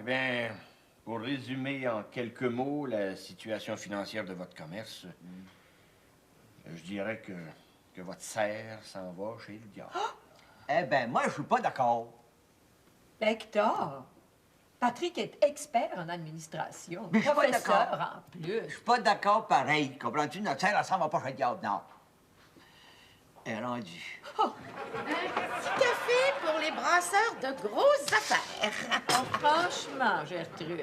bien, pour résumer en quelques mots la situation financière de votre commerce, je dirais que votre serre s'en va chez le diable. Eh ben, moi, je suis pas d'accord. Hector, Patrick est expert en administration, Mais je suis pas professeur d'accord. en plus. Je suis pas d'accord pareil. Comprends-tu? Notre serre, elle s'en va pas chez le diable, non. Elle est rendue. Petit café pour les brasseurs de grosses affaires. Oh, franchement, Gertrude,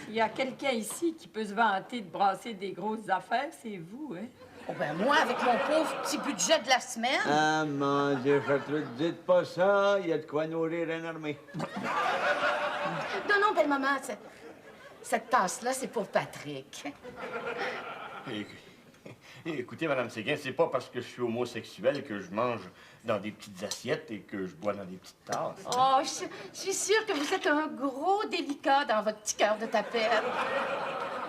s'il y a quelqu'un ici qui peut se vanter de brasser des grosses affaires, c'est vous, hein? Oh ben moi, avec mon pauvre petit budget de la semaine. Ah, mon Dieu, Gertrude, dites pas ça. Il y a de quoi nourrir une armée. Non, non, belle-maman, cette tasse-là, c'est pour Patrick. Écoutez, Madame Séguin, c'est pas parce que je suis homosexuel que je mange dans des petites assiettes et que je bois dans des petites tasses. Oh, je suis sûre que vous êtes un gros délicat dans votre petit cœur de tapette.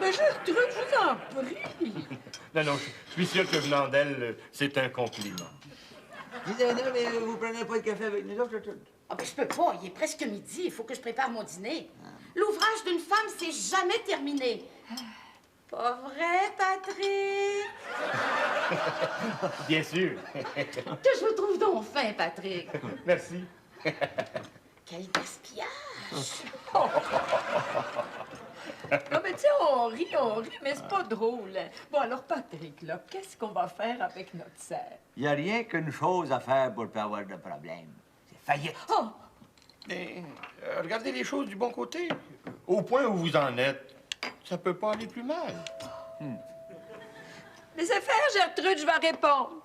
Mais Gertrude, je vous en prie. Non, je suis sûr que venant d'elle, c'est un compliment. Dis-le, mais vous prenez pas de café avec nous autres, Gertrude? Ah ben je peux pas, il est presque midi, il faut que je prépare mon dîner. L'ouvrage d'une femme, c'est jamais terminé. Pas vrai, Patrick? Bien sûr. Que je vous trouve donc fin, Patrick. Merci. Quel gaspillage! Non, mais tu sais, on rit, mais c'est pas drôle. Bon, alors, Patrick, là, qu'est-ce qu'on va faire avec notre serre? Il n'y a rien qu'une chose à faire pour ne pas avoir de problème. C'est faillite. Oh! Mais regardez les choses du bon côté. Au point où vous en êtes, ça peut pas aller plus mal. Laissez faire, Gertrude, je vais répondre.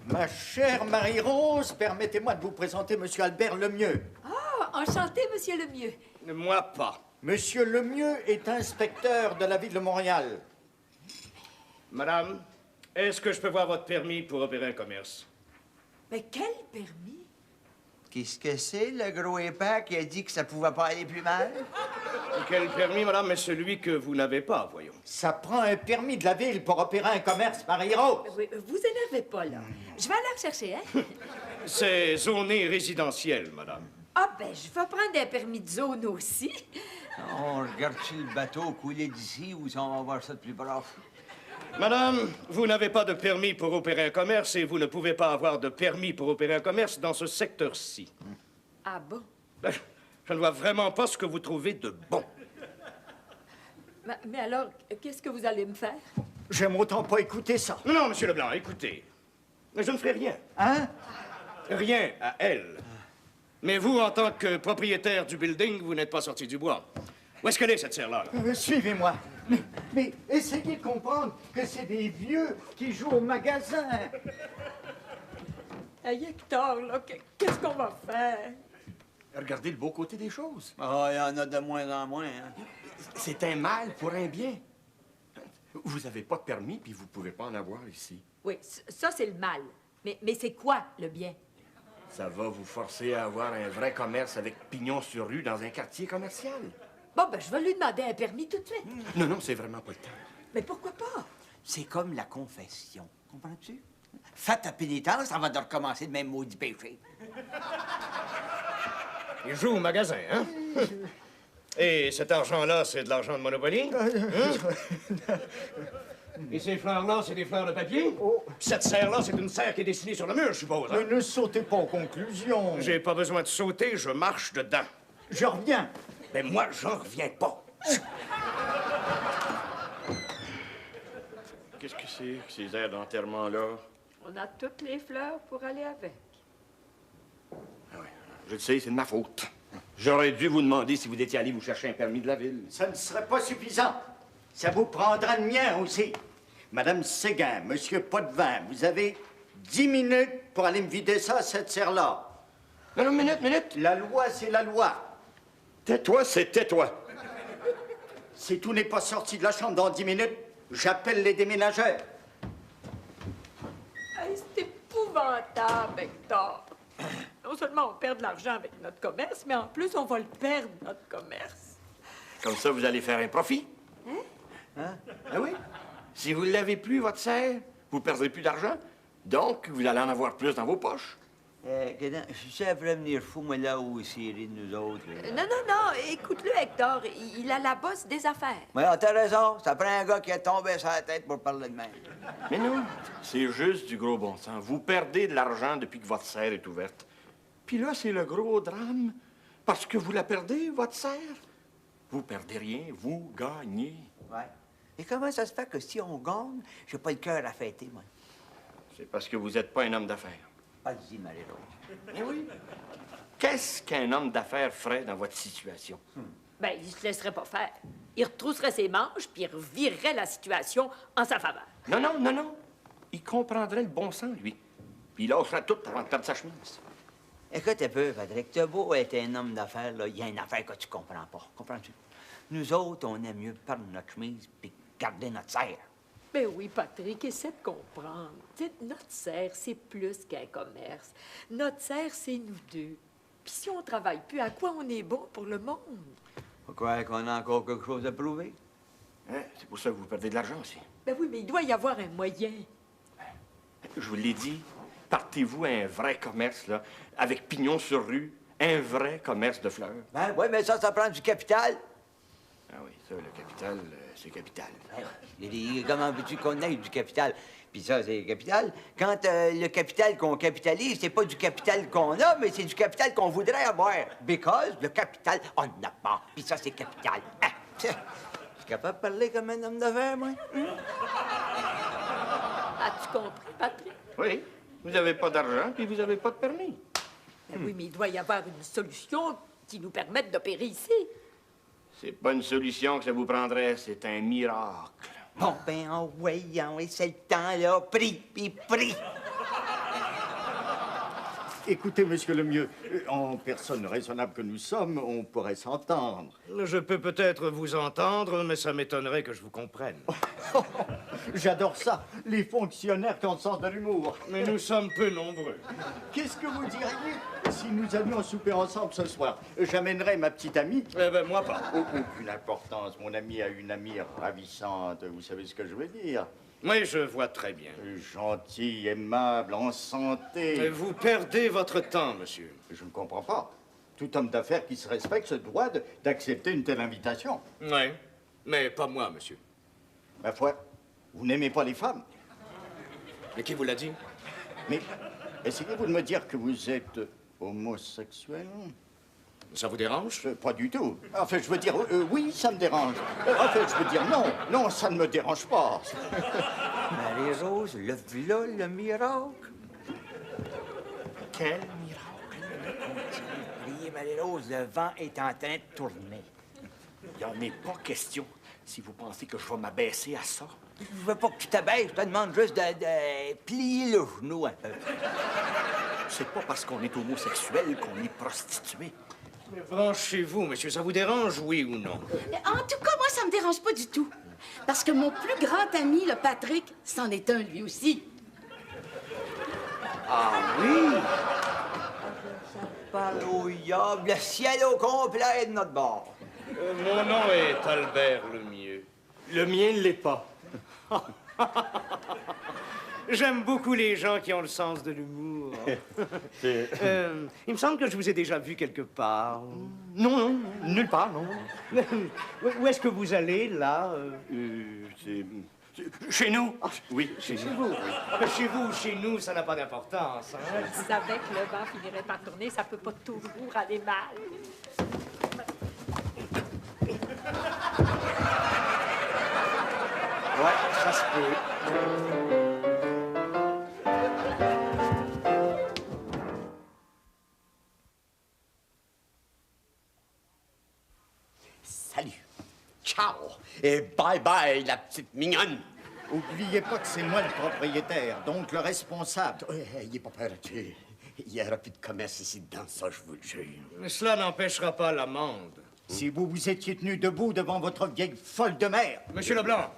Ma chère Marie-Rose, permettez-moi de vous présenter Monsieur Albert Lemieux. Ah, enchanté, monsieur Lemieux. Moi pas. Monsieur Lemieux est inspecteur de la ville de Montréal. Madame, est-ce que je peux voir votre permis pour opérer un commerce? Mais quel permis? Qu'est-ce que c'est, le gros épais qui a dit que ça pouvait pas aller plus mal? Quel permis, madame, mais celui que vous n'avez pas, voyons. Ça prend un permis de la ville pour opérer un commerce, Marie-Rose. Oui, vous énervez pas, là. Je vais aller le chercher, hein? C'est zoné résidentiel, madame. Ah, ben, je vais prendre un permis de zone aussi. On regarde-tu le bateau couler d'ici ou si on va voir ça de plus proche? Madame, vous n'avez pas de permis pour opérer un commerce et vous ne pouvez pas avoir de permis pour opérer un commerce dans ce secteur-ci. Ah bon? Ben, je ne vois vraiment pas ce que vous trouvez de bon. Mais alors, qu'est-ce que vous allez me faire? J'aime autant pas écouter ça. Non, non, monsieur Leblanc, écoutez. Je ne ferai rien. Hein? Rien à elle. Mais vous, en tant que propriétaire du building, vous n'êtes pas sorti du bois. Où est-ce qu'elle est, cette serre-là? Suivez-moi. Mais essayez de comprendre que c'est des vieux qui jouent au magasin. Hey, Hector, là, qu'est-ce qu'on va faire? Regardez le beau côté des choses. Ah, il y en a de moins en moins, hein? C'est un mal pour un bien. Vous n'avez pas de permis, puis vous pouvez pas en avoir ici. Oui, ça, c'est le mal. Mais c'est quoi, le bien? Ça va vous forcer à avoir un vrai commerce avec pignon sur rue dans un quartier commercial. Bon, ben, je vais lui demander un permis tout de suite. Non, c'est vraiment pas le temps. Mais pourquoi pas? C'est comme la confession. Comprends-tu? Fais ta pénitence avant de recommencer le même maudit péché. Il joue au magasin, hein? Et cet argent-là, c'est de l'argent de Monopoly? Hein? Et ces fleurs-là, c'est des fleurs de papier? Oh. Cette serre-là, c'est une serre qui est dessinée sur le mur, je suppose. Hein? Ne sautez pas aux conclusions. J'ai pas besoin de sauter, je marche dedans. Je reviens. Mais moi, j'en reviens pas. Qu'est-ce que c'est que ces airs d'enterrement-là? On a toutes les fleurs pour aller avec. Ah oui, je le sais, c'est de ma faute. J'aurais dû vous demander si vous étiez allé vous chercher un permis de la ville. Ça ne serait pas suffisant. Ça vous prendra le mien aussi. Madame Séguin, Monsieur Potvin, vous avez 10 minutes pour aller me vider ça, cette serre-là. Non, minute. La loi, c'est la loi. Tais-toi, c'est tais-toi. Si tout n'est pas sorti de la chambre dans 10 minutes, j'appelle les déménageurs. Hey, c'est épouvantable, Hector. Non seulement on perd de l'argent avec notre commerce, mais en plus, on va le perdre, notre commerce. Comme ça, vous allez faire un profit. Hein? Ah oui? Si vous ne l'avez plus, votre serre, vous ne perdrez plus d'argent. Donc, vous allez en avoir plus dans vos poches. Je sais après venir fou, moi, là où c'est de nous autres. Non, écoute-le, Hector. Il a la bosse des affaires. Mais t'as raison, ça prend un gars qui a tombé sur la tête pour parler de même. Mais non, c'est juste du gros bon sens. Vous perdez de l'argent depuis que votre serre est ouverte. Puis là, c'est le gros drame. Parce que vous la perdez, votre serre. Vous perdez rien, vous gagnez. Ouais. Et comment ça se fait que si on gagne, j'ai pas le cœur à fêter, moi? C'est parce que vous n'êtes pas un homme d'affaires. Vas-y, Marie-Rose. Eh oui. Qu'est-ce qu'un homme d'affaires ferait dans votre situation? Ben, il se laisserait pas faire. Il retrousserait ses manches, puis il revirerait la situation en sa faveur. Non. Il comprendrait le bon sens, lui. Puis il lâcherait tout avant de perdre sa chemise. Écoute un peu, Patrick, t'as beau être un homme d'affaires, là, il y a une affaire que tu comprends pas. Comprends-tu? Nous autres, on aime mieux perdre notre chemise puis garder notre serre. Ben oui, Patrick, essaie de comprendre. Tu sais, notre serre, c'est plus qu'un commerce. Notre serre, c'est nous deux. Puis si on travaille plus, à quoi on est bon pour le monde? Faut croire qu'on a encore quelque chose à prouver. Hein? C'est pour ça que vous perdez de l'argent aussi. Ben oui, mais il doit y avoir un moyen. Je vous l'ai dit, partez-vous à un vrai commerce, là, avec pignon sur rue, un vrai commerce de fleurs. Ben oui, mais ça prend du capital. Ah oui, ça, le capital, c'est capital. Comment veux-tu qu'on ait du capital? Puis ça, c'est le capital. Quand le capital qu'on capitalise, c'est pas du capital qu'on a, mais c'est du capital qu'on voudrait avoir. Because le capital, on n'a pas. Puis ça, c'est capital. Ah, je suis capable de parler comme un homme d'affaires, moi? As-tu compris, Patrick? Oui, vous n'avez pas d'argent, puis vous n'avez pas de permis. Ben oui, mais il doit y avoir une solution qui nous permette d'opérer ici. C'est pas une solution que ça vous prendrait, c'est un miracle. Bon, ben, en voyant, et c'est le temps, là. Pris, puis pris. Écoutez, monsieur le mieux, en personne raisonnable que nous sommes, on pourrait s'entendre. Je peux peut-être vous entendre, mais ça m'étonnerait que je vous comprenne. J'adore ça, les fonctionnaires qui ont le sens de l'humour. Mais nous sommes peu nombreux. Qu'est-ce que vous diriez si nous allions souper ensemble ce soir? J'amènerais ma petite amie. Eh ben, moi pas. Aucune importance. Mon ami a une amie ravissante. Vous savez ce que je veux dire? Oui, je vois très bien. Gentil, aimable, en santé. Mais vous perdez votre temps, monsieur. Je ne comprends pas. Tout homme d'affaires qui se respecte se doit d'accepter une telle invitation. Oui, mais pas moi, monsieur. Ma foi, vous n'aimez pas les femmes. Mais qui vous l'a dit? Mais essayez-vous de me dire que vous êtes homosexuel? Ça vous dérange? Pas du tout. Enfin, je veux dire, oui, ça me dérange. Enfin, je veux dire, non, ça ne me dérange pas. Marie-Rose, le v'là, le miracle. Quel miracle? Priez, Marie-Rose, le vent est en train de tourner. Il n'y en est pas question si vous pensez que je vais m'abaisser à ça. Je veux pas que tu t'abaisses, je te demande juste de plier le genou un peu. C'est pas parce qu'on est homosexuel qu'on est prostitué. Mais branchez-vous, monsieur, ça vous dérange, oui ou non? En tout cas, moi, ça me dérange pas du tout. Parce que mon plus grand ami, le Patrick, c'en est un lui aussi. Ah oui? Parle au diable, le ciel au complet est de notre bord. Mon nom est Albert Lemieux. Le mien ne l'est pas. J'aime beaucoup les gens qui ont le sens de l'humour. Il me semble que je vous ai déjà vu quelque part. Non, nulle part, non. Où est-ce que vous allez, là? C'est... Chez nous? Oui, chez vous. Chez vous ou chez nous, ça n'a pas d'importance. Hein? Je savais que le vent finirait par tourner, ça peut pas toujours aller mal. Ouais, ça se peut. Salut. Ciao. Et bye-bye, la petite mignonne. Oubliez pas que c'est moi le propriétaire, donc le responsable. Ayez pas peur, tu. Il n'y aura plus de commerce ici dedans, ça, je vous le jure. Mais cela n'empêchera pas l'amende. Si vous vous étiez tenu debout devant votre vieille folle de mère. Monsieur Leblanc,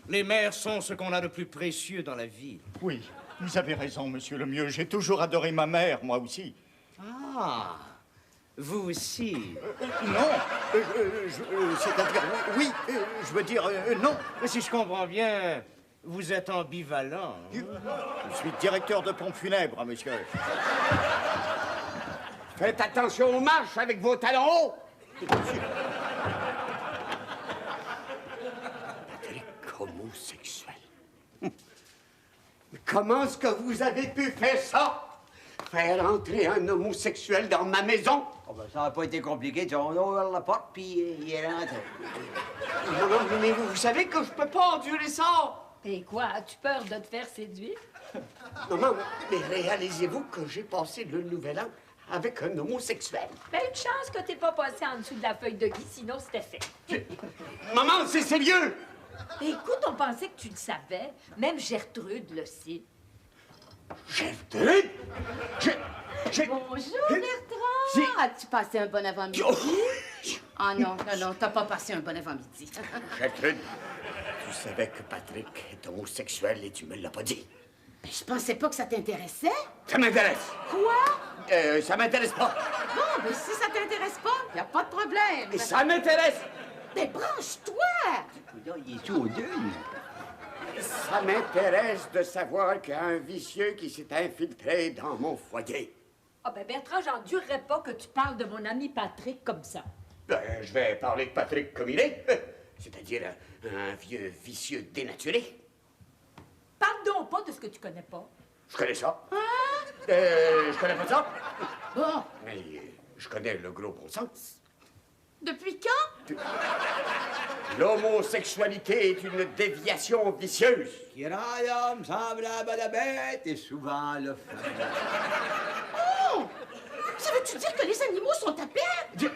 les mères sont ce qu'on a de plus précieux dans la vie. Oui, vous avez raison, monsieur le mieux. J'ai toujours adoré ma mère, moi aussi. Ah, vous aussi. Non, c'est-à-dire, oui, je veux dire, non. Mais si je comprends bien, Vous êtes ambivalent. Hein? Je suis directeur de pompe funèbre, monsieur. Faites attention aux marches avec vos talons hauts. Patrick homosexuel. Mais comment est-ce que vous avez pu faire ça? Faire entrer un homosexuel dans ma maison? Oh, ben, ça n'a pas été compliqué. On a ouvert la porte, puis il est rentré. Non, mais vous savez que je peux pas endurer ça. Et quoi, as-tu peur de te faire séduire? Maman, mais réalisez-vous que j'ai passé le nouvel an avec un homosexuel? Ben, une chance que t'es pas passé en dessous de la feuille de Guy, sinon c'était fait. Maman, c'est sérieux! Écoute, on pensait que tu le savais. Même Gertrude le sait. Gertrude? Bonjour, Bertrand! As-tu passé un bon avant-midi? Ah non, t'as pas passé un bon avant-midi. Gertrude, tu savais que Patrick est homosexuel et tu me l'as pas dit. Ben, je pensais pas que ça t'intéressait. Ça m'intéresse. Quoi? Ça m'intéresse pas. Bon, ben si ça t'intéresse pas, y a pas de problème. Et ça m'intéresse. Ben branche-toi! Là, il est tout au deuil. Ça m'intéresse de savoir qu'il y a un vicieux qui s'est infiltré dans mon foyer. Ah ben Bertrand, j'endurerais pas que tu parles de mon ami Patrick comme ça. Ben, je vais parler de Patrick comme il est, c'est-à-dire un vieux vicieux dénaturé. Parle donc pas de ce que tu connais pas. Je connais ça. Je connais pas ça. Bon, Mais je connais le gros bon sens. depuis quand? L'homosexualité est une déviation vicieuse. Qui rend l'homme semblable à la bête et souvent le fait. Oh! Ça veut-tu dire que les animaux sont à perdre?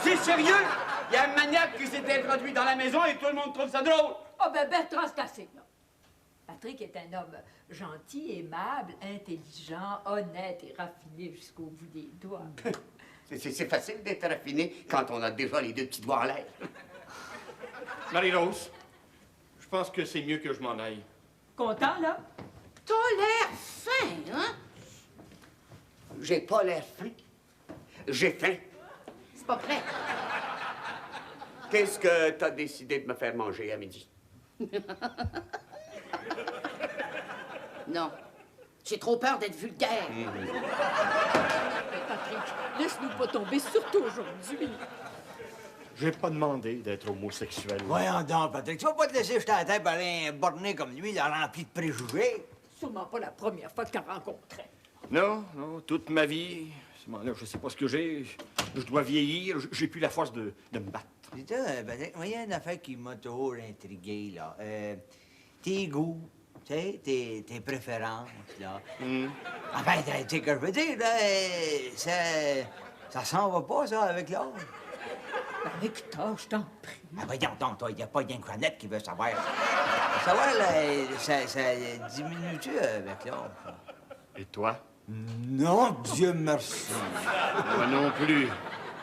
C'est sérieux? Il y a un maniaque qui s'est introduit dans la maison et tout le monde trouve ça drôle. Ah ben Bertrand, c'est assez, là. Patrick est un homme gentil, aimable, intelligent, honnête et raffiné jusqu'au bout des doigts. C'est facile d'être raffiné quand on a déjà les deux petits doigts en l'air. Marie-Rose, je pense que c'est mieux que je m'en aille. Content, là? T'as l'air fin, hein? J'ai pas l'air faim. J'ai faim. C'est pas prêt. Qu'est-ce que t'as décidé de me faire manger à midi? Non. J'ai trop peur d'être vulgaire. Patrick, laisse-nous pas tomber, surtout aujourd'hui. J'ai pas demandé d'être homosexuel. Voyons donc, Patrick, tu vas pas te laisser jeter la tête par un borné comme lui, là, rempli de préjugés. Sûrement pas la première fois que t'as rencontré. Non, toute ma vie, là, je sais pas ce que j'ai. Je dois vieillir, j'ai plus la force de me battre. Dis toi, Patrick, moi, il y a une affaire qui m'a toujours intrigué, là. Tes goûts, tu sais, tes préférences, là. Enfin, tu sais que je veux dire, là, ça s'en va pas, ça, avec l'autre. Ben, Hector, je t'en prie. Ah, voyons donc, toi, il n'y a pas rien que Jeannette qui veut savoir. Savoir, là, ça diminue-tu avec l'autre? Et toi? Non, Dieu merci. Moi non plus,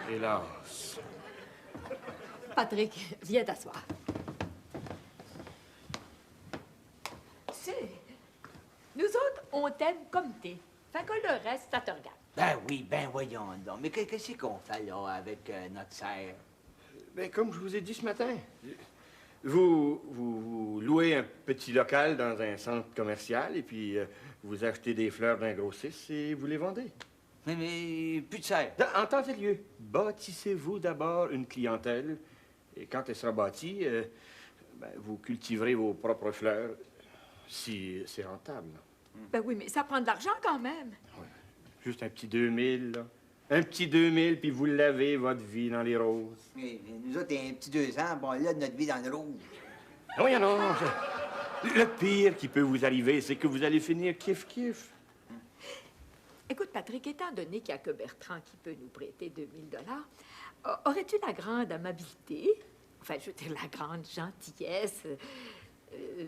hélas. Patrick, viens t'asseoir. Tu sais, nous autres, on t'aime comme t'es. Fait que le reste, ça te regarde. Ben oui, ben voyons donc. Mais qu'est-ce qu'on fait, là, avec notre serre? Ben, comme je vous ai dit ce matin, vous louez un petit local dans un centre commercial et puis vous achetez des fleurs d'un grossiste et vous les vendez. Mais plus de serre. En temps et lieu, bâtissez-vous d'abord une clientèle et quand elle sera bâtie, ben, vous cultiverez vos propres fleurs si c'est rentable. Ben oui, mais ça prend de l'argent quand même. Juste un petit 2000, là. Un petit 2000, puis vous l'avez, votre vie dans les roses. Mais nous autres, un petit 200, bon, là, notre vie dans le rouge. Non, non. Le pire qui peut vous arriver, c'est que vous allez finir kiff-kiff. Écoute, Patrick, étant donné qu'il n'y a que Bertrand qui peut nous prêter 2000 $, aurais-tu la grande amabilité, enfin, je veux dire, la grande gentillesse,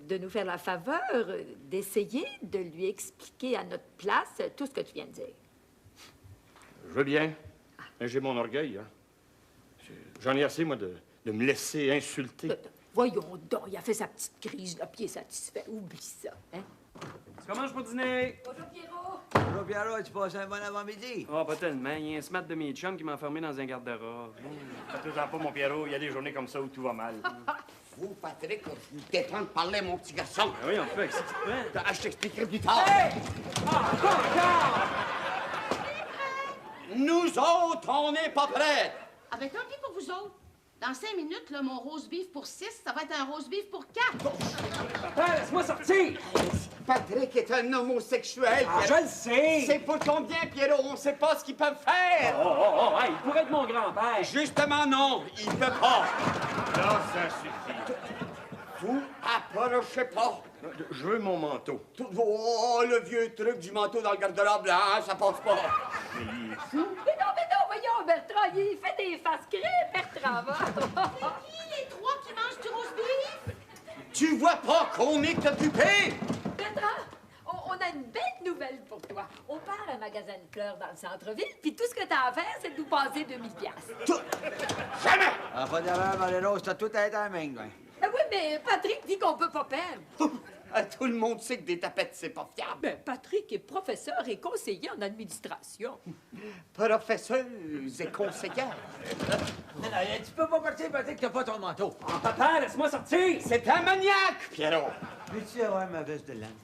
de nous faire la faveur d'essayer de lui expliquer à notre place tout ce que tu viens de dire? Je veux bien. Mais j'ai mon orgueil, hein. J'en ai assez, moi, de me laisser insulter. Voyons donc, il a fait sa petite crise, là, puis il est satisfait. Oublie ça, hein? Tu commences pour dîner? Bonjour, Pierrot! Bonjour, Pierrot, tu passes un bon avant-midi? Oh, pas tellement. Il y a un smart de mes chums qui m'a enfermé dans un garde-robe. Faites-en pas, mon Pierrot. Il y a des journées comme ça où tout va mal. vous, Patrick, je vous défends de parler, mon petit garçon. Ah oui, on fait, qu'est-ce que tu te prends? Je t'expliquerai plus tard. Nous autres, on n'est pas prêts. Ah ben tant pis pour vous autres. Dans 5 minutes, là, mon rose beef pour 6, ça va être un rose beef pour 4. Papa, laisse-moi sortir! Patrick est un homosexuel. Ah, je le sais! C'est pour ton bien, Pierrot. On sait pas ce qu'ils peuvent faire. Oh, hey, il pourrait être mon grand-père. Justement, non. Il peut pas. Là, ça suffit. Vous approchez pas. Je veux mon manteau. Oh, le vieux truc du manteau dans le garde-robe, là, ça passe pas. Mais non, voyons, Bertrand, il fait des faces crées, Bertrand, va. Qui les 3 qui mangent du rose beef? Tu vois pas qu'on est occupé? Bertrand, on a une belle nouvelle pour toi. On part à un magasin de fleurs dans le centre-ville, puis tout ce que t'as à faire, c'est de nous passer 2000 piastres. Jamais! Ah, pas d'erreur, Marie-Rose, t'as tout à être à main, ouais. Ah oui, mais Patrick dit qu'on peut pas perdre. Tout le monde sait que des tapettes, c'est pas fiable. Ben, Patrick est professeur et conseiller en administration. Professeurs et conseillères. Non, tu peux pas partir, Patrick, t'as pas ton manteau. Papa, laisse-moi sortir! C'est un maniaque, Pierrot. Peux-tu avoir ma veste de laine?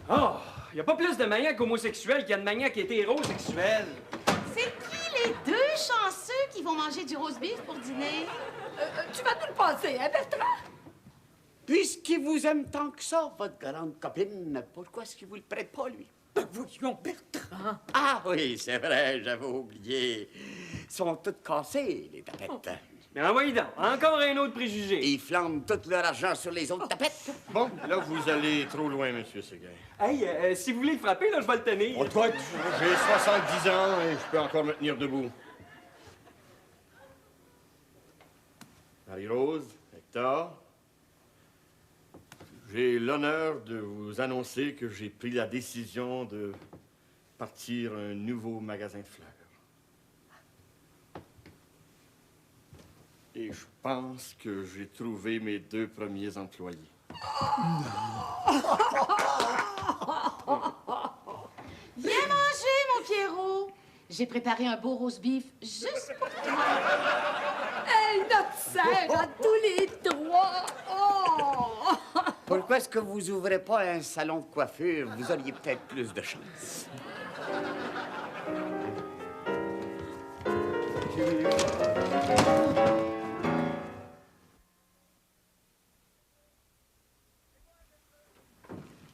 Oh, y a pas plus de maniaques homosexuels qu'il y a de maniaques hétérosexuels. C'est qui les 2 chanceux qui vont manger du rose beef pour dîner? Tu vas nous le passer, hein, Bertrand? Puisqu'il vous aime tant que ça, votre grande copine, pourquoi est-ce qu'il vous le prête pas, lui? Voyons, Bertrand. Ah oui, c'est vrai, j'avais oublié. Ils sont toutes cassées, les tapettes. Mais envoyez donc, encore un autre préjugé. Ils flambent tout leur argent sur les autres tapettes. Bon, là, vous allez trop loin, Monsieur Séguin. Hey, si vous voulez le frapper, là, je vais le tenir. Oh, toi, j'ai 70 ans et je peux encore me tenir debout. Marie-Rose, Hector, j'ai l'honneur de vous annoncer que j'ai pris la décision de partir un nouveau magasin de fleurs. Et je pense que j'ai trouvé mes 2 premiers employés. Viens manger, mon Pierrot. J'ai préparé un beau rose beef juste pour toi. Hey, notre sœur à tous les 3. Oh! Pourquoi est-ce que vous ouvrez pas un salon de coiffure? Vous auriez peut-être plus de chance.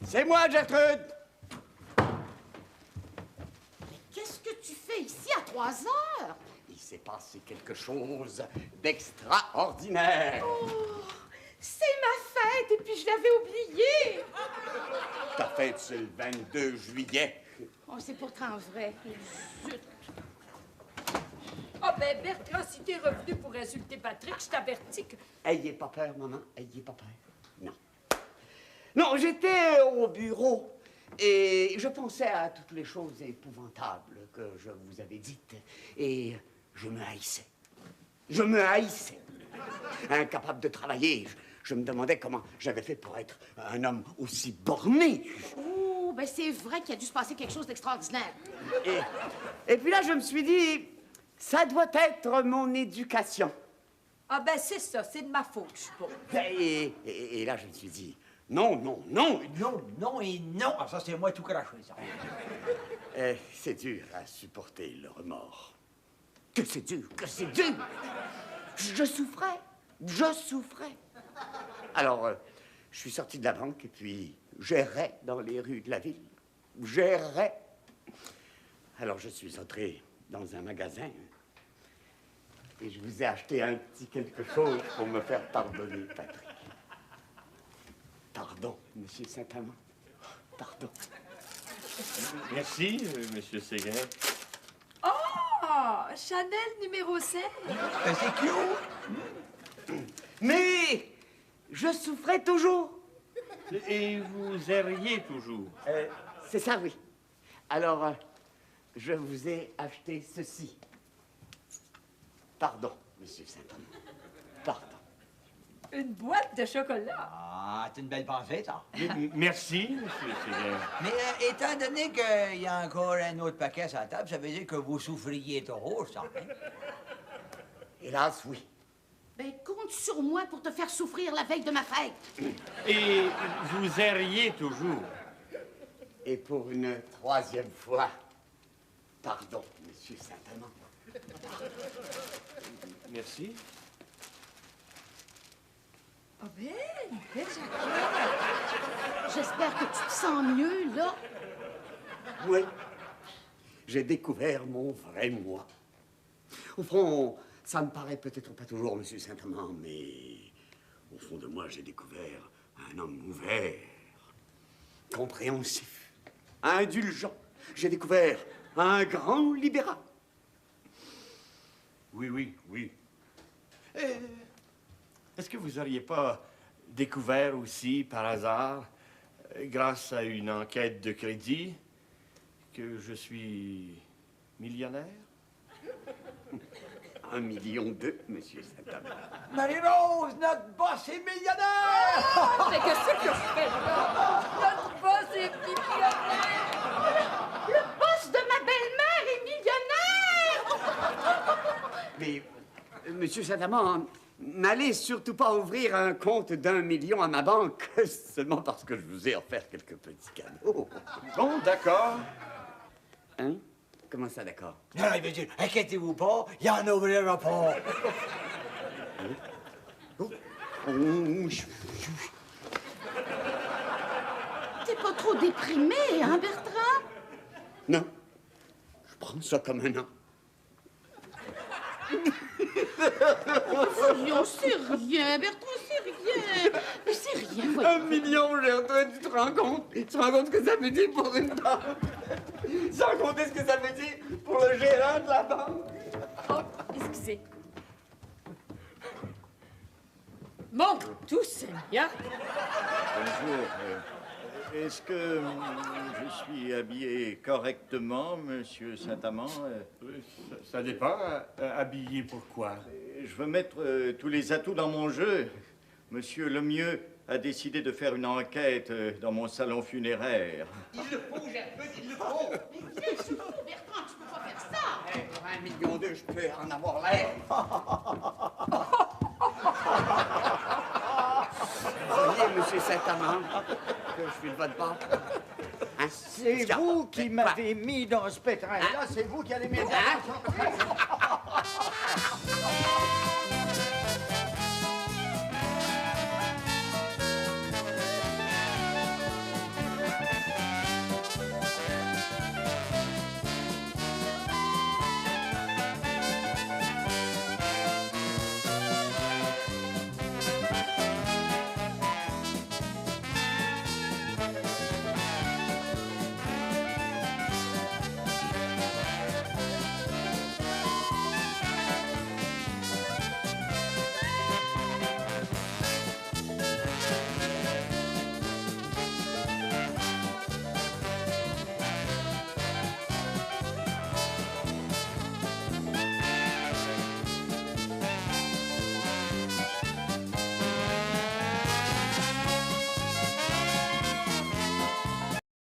C'est moi, Gertrude! Qu'est-ce que tu fais ici à 3 heures? Il s'est passé quelque chose d'extraordinaire. Oh, c'est ma fête et puis je l'avais oublié. Ta fête, c'est le 22 juillet. Oh, c'est pourtant vrai. Zut. Ah ben, Bertrand, si t'es revenu pour insulter Patrick, je t'avertis que... Ayez pas peur, maman. Ayez pas peur. Non. Non, j'étais au bureau et je pensais à toutes les choses épouvantables que je vous avais dites. Et je me haïssais. Je me haïssais. Incapable de travailler, je me demandais comment j'avais fait pour être un homme aussi borné. Oh, ben c'est vrai qu'il a dû se passer quelque chose d'extraordinaire. Et puis là, je me suis dit, ça doit être mon éducation. Ah ben, c'est ça, c'est de ma faute, je suppose. Et là, je me suis dit, non, non, non. Non, non et non. Ah, ça, c'est moi tout craché, ça. C'est dur à supporter, le remords. Que c'est dur, que c'est dur. Je souffrais. Alors, je suis sorti de la banque et puis j'errais dans les rues de la ville. J'errais. Alors, je suis entré dans un magasin et je vous ai acheté un petit quelque chose pour me faire pardonner, Patrick. Pardon, Monsieur Saint-Amand. Pardon. Merci, Monsieur Séguin. Oh! Chanel numéro 7. C'est cute. Mais je souffrais toujours. Et vous erriez toujours. C'est ça, oui. Alors, je vous ai acheté ceci. Pardon, Monsieur Saint-Amand. Pardon. Une boîte de chocolat. Ah, c'est une belle pensée, ça. Merci, Monsieur Séguin. Mais étant donné qu'il y a encore un autre paquet sur la table, ça veut dire que vous souffriez trop, ça. Hein? Hélas, oui. Ben, compte sur moi pour te faire souffrir la veille de ma fête. Et vous erriez toujours. Et pour une troisième fois, pardon, monsieur Saint-Amand. Merci. Oh, belle jaquette. J'espère que tu te sens mieux, là. Oui, j'ai découvert mon vrai moi. Au fond, ça me paraît peut-être pas toujours, monsieur Saint-Amand, mais au fond de moi, j'ai découvert un homme ouvert, compréhensif, indulgent. J'ai découvert un grand libéral. Oui, oui, oui. Est-ce que vous n'auriez pas découvert aussi, par hasard, grâce à une enquête de crédit, que je suis millionnaire? 1,2 million, monsieur Saint-Amand. Marie-Rose, notre boss est millionnaire! Mais qu'est-ce que je fais là? Notre boss est millionnaire! Le boss de ma belle-mère est millionnaire! Mais, monsieur Saint-Amand, n'allez surtout pas ouvrir un compte d'1 million à ma banque, seulement parce que je vous ai offert quelques petits cadeaux. Bon, d'accord. Hein? Comment ça, d'accord? Non, il veut dire, inquiétez-vous pas, il y en ouvrira pas. T'es pas trop déprimé, hein, Bertrand? Non. Je prends ça comme un an. Voyons, c'est rien, Bertrand, c'est rien. Mais c'est rien, voyons. 1 million, Gertrude, tu te rends compte? Tu te rends compte ce que ça veut dire pour une banque? Sans compter ce que ça veut dire pour le gérant de la banque? Oh, excusez. Mon tout Seigneur! Bonjour. Est-ce que je suis habillé correctement, monsieur Saint-Amand? Ça dépend. Habillé pourquoi? Je veux mettre tous les atouts dans mon jeu. Monsieur Lemieux a décidé de faire une enquête dans mon salon funéraire. Il le faut, Gertrude, il le faut! Mais c'est fou, Bertrand, tu peux pas faire ça! Pour 1,2 million, je peux en avoir l'air. Voyez, monsieur Saint-Amand, que je suis de votre bord. Hein? C'est vous qui m'avez mis dans ce pétrin-là, c'est vous qui allez m'aider. Hein?